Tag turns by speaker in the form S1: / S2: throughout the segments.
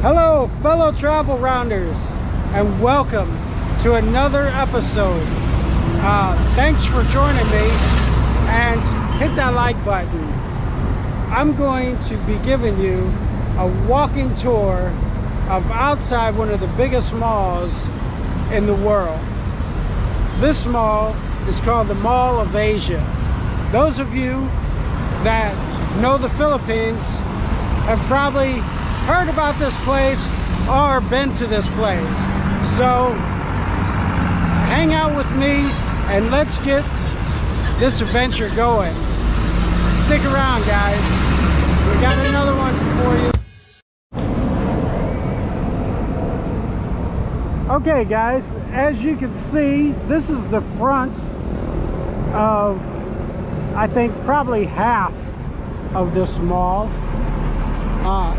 S1: Hello, fellow travel rounders, and welcome to another episode. Thanks for joining me, and hit that like button. I'm going to be giving you a walking tour of outside one of the biggest malls in the world. This mall is called the Mall of Asia. Those of you that know the Philippines have probably heard about this place or been to this place. So hang out with me and let's get this adventure going. Stick around, guys. We got another one for you. Okay guys, as you can see, this is the front of, I think, probably half of this mall.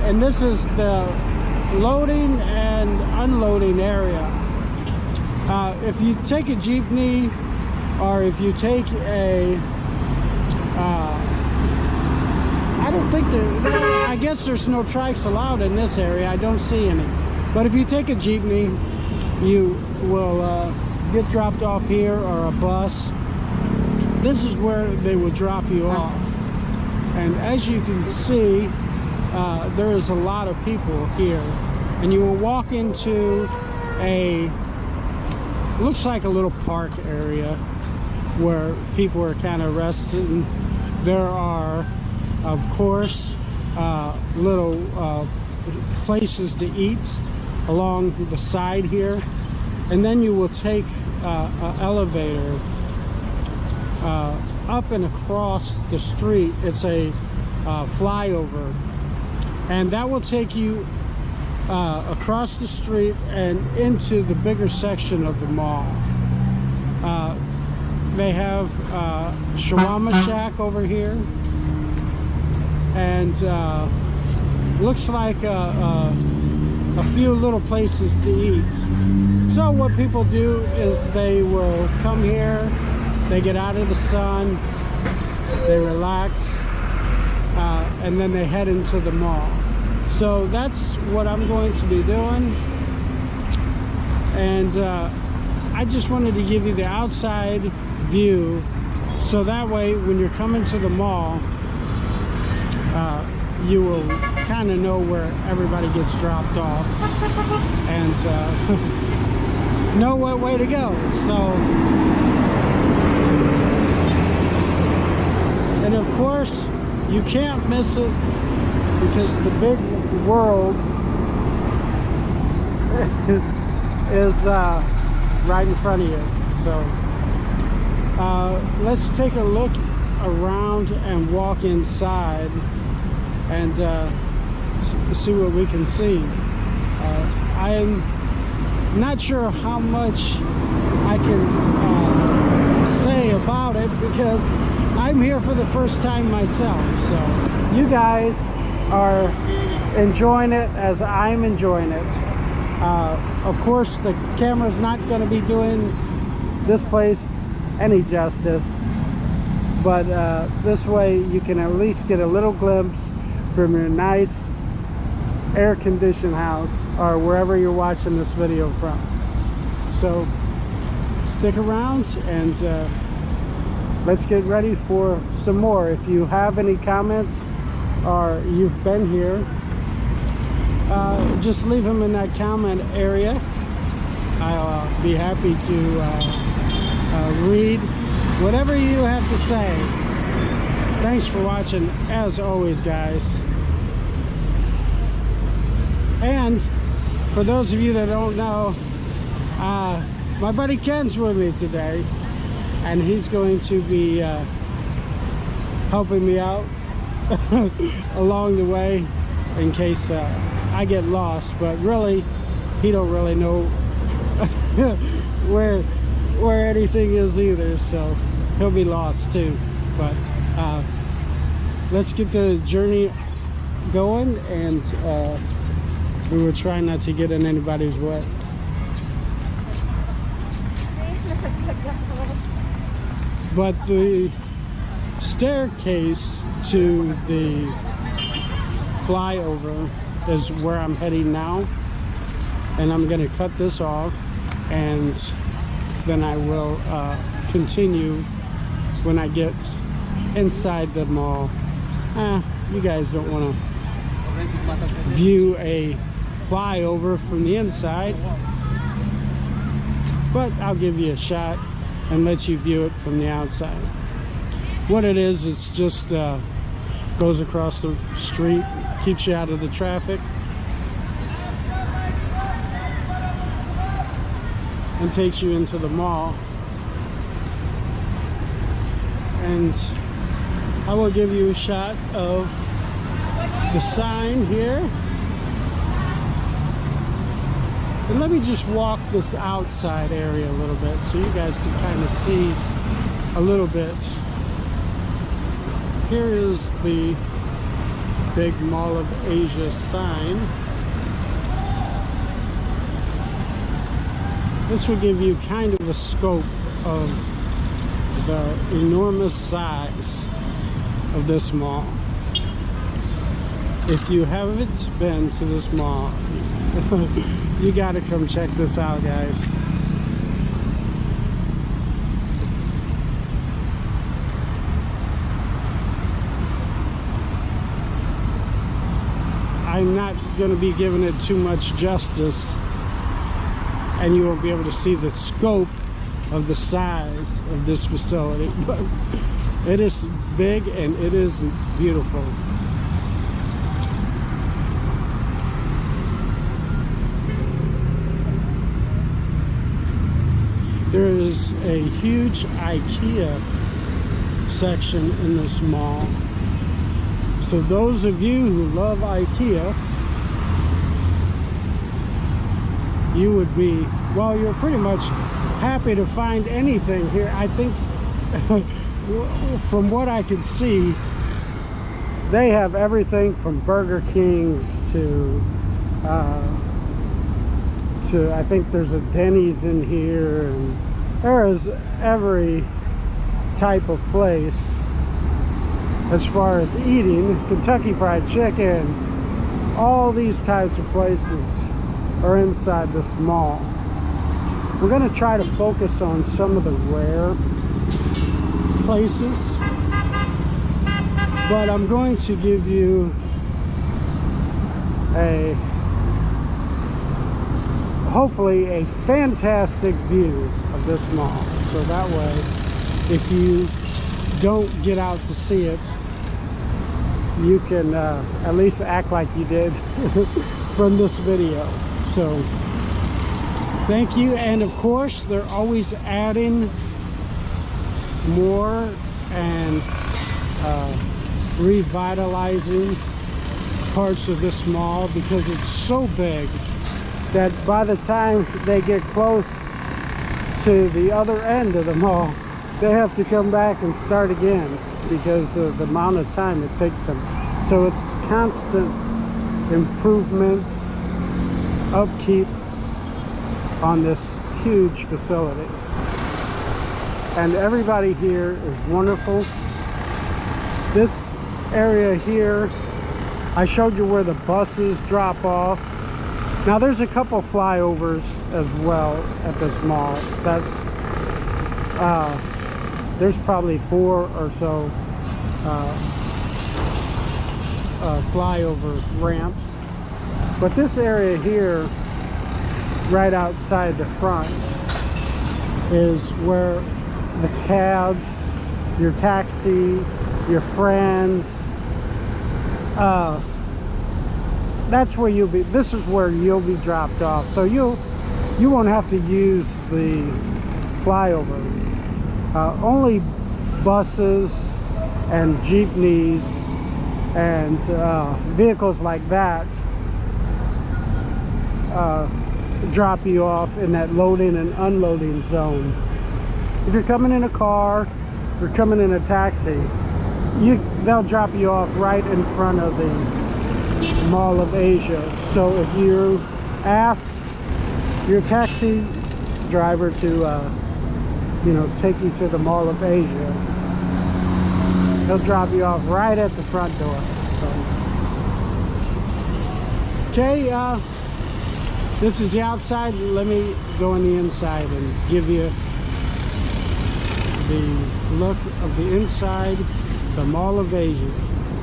S1: And this is the loading and unloading area. If you take a jeepney, or if you take a, I don't think I guess there's no trikes allowed in this area. I don't see any. But if you take a jeepney, you will get dropped off here, or a bus. This is where they will drop you off. And as you can see, there is a lot of people here, and you will walk into a, looks like a little park area where people are kind of resting. There are, of course, little places to eat along the side here, and then you will take an elevator up and across the street. It's a flyover, and that will take you across the street and into the bigger section of the mall. They have shawarma shack over here, and looks like a few little places to eat. So what people do is they will come here, they get out of the sun, they relax, and then they head into the mall. So that's what I'm going to be doing, and I just wanted to give you the outside view, so that way when you're coming to the mall, you will kind of know where everybody gets dropped off and know what way to go. So, and of course you can't miss it, because the big world is right in front of you. So let's take a look around and walk inside and see what we can see. I'm not sure how much I can say about it, because I'm here for the first time myself. So you guys are enjoying it as I'm enjoying it. Of course, the camera's not going to be doing this place any justice, but this way you can at least get a little glimpse from your nice air-conditioned house, or wherever you're watching this video from. So stick around, and let's get ready for some more. If you have any comments, or you've been here, just leave them in that comment area. I'll be happy to read whatever you have to say. Thanks for watching, as always, guys. And for those of you that don't know, my buddy Ken's with me today, and he's going to be helping me out along the way in case I get lost. But really, he don't really know where anything is either, so he'll be lost too. But let's get the journey going, and we will try not to get in anybody's way. But the staircase to the flyover is where I'm heading now, and I'm going to cut this off, and then I will continue when I get inside the mall. You guys don't want to view a flyover from the inside, but I'll give you a shot and let you view it from the outside. What it is, it's just goes across the street, keeps you out of the traffic, and takes you into the mall. And I will give you a shot of the sign here. And let me just walk this outside area a little bit so you guys can kind of see a little bit. Here is the big Mall of Asia sign. This will give you kind of a scope of the enormous size of this mall. If you haven't been to this mall, you gotta come check this out, guys. I'm not going to be giving it too much justice, and you will be able to see the scope of the size of this facility, but it is big and it is beautiful. There is a huge IKEA section in this mall. So those of you who love IKEA, you would be, well, you're pretty much happy to find anything here. I think from what I can see, they have everything from Burger Kings to I think there's a Denny's in here, and there is every type of place as far as eating. Kentucky Fried Chicken, all these types of places are inside this mall. We're going to try to focus on some of the rare places, but I'm going to give you hopefully a fantastic view of this mall, so that way if you don't get out to see it, you can at least act like you did from this video. So thank you. And of course, they're always adding more and revitalizing parts of this mall, because it's so big that by the time they get close to the other end of the mall, they have to come back and start again because of the amount of time it takes them. So it's constant improvements, upkeep on this huge facility. And everybody here is wonderful. This area here, I showed you where the buses drop off. Now there's a couple flyovers as well at this mall. That's there's probably 4 or so flyover ramps. But this area here, right outside the front, is where the cabs, your taxi, your friends, that's where you'll be. This is where you'll be dropped off. So you won't have to use the flyover. Only buses and jeepneys and vehicles like that drop you off in that loading and unloading zone. If you're coming in a car, you're coming in a taxi, they'll drop you off right in front of the Mall of Asia. So if you ask your taxi driver to take you to the Mall of Asia, he'll drop you off right at the front door. So Okay, this is the outside. Let me go on the inside and give you the look of the inside, the Mall of Asia.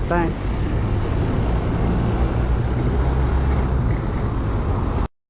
S1: Thanks.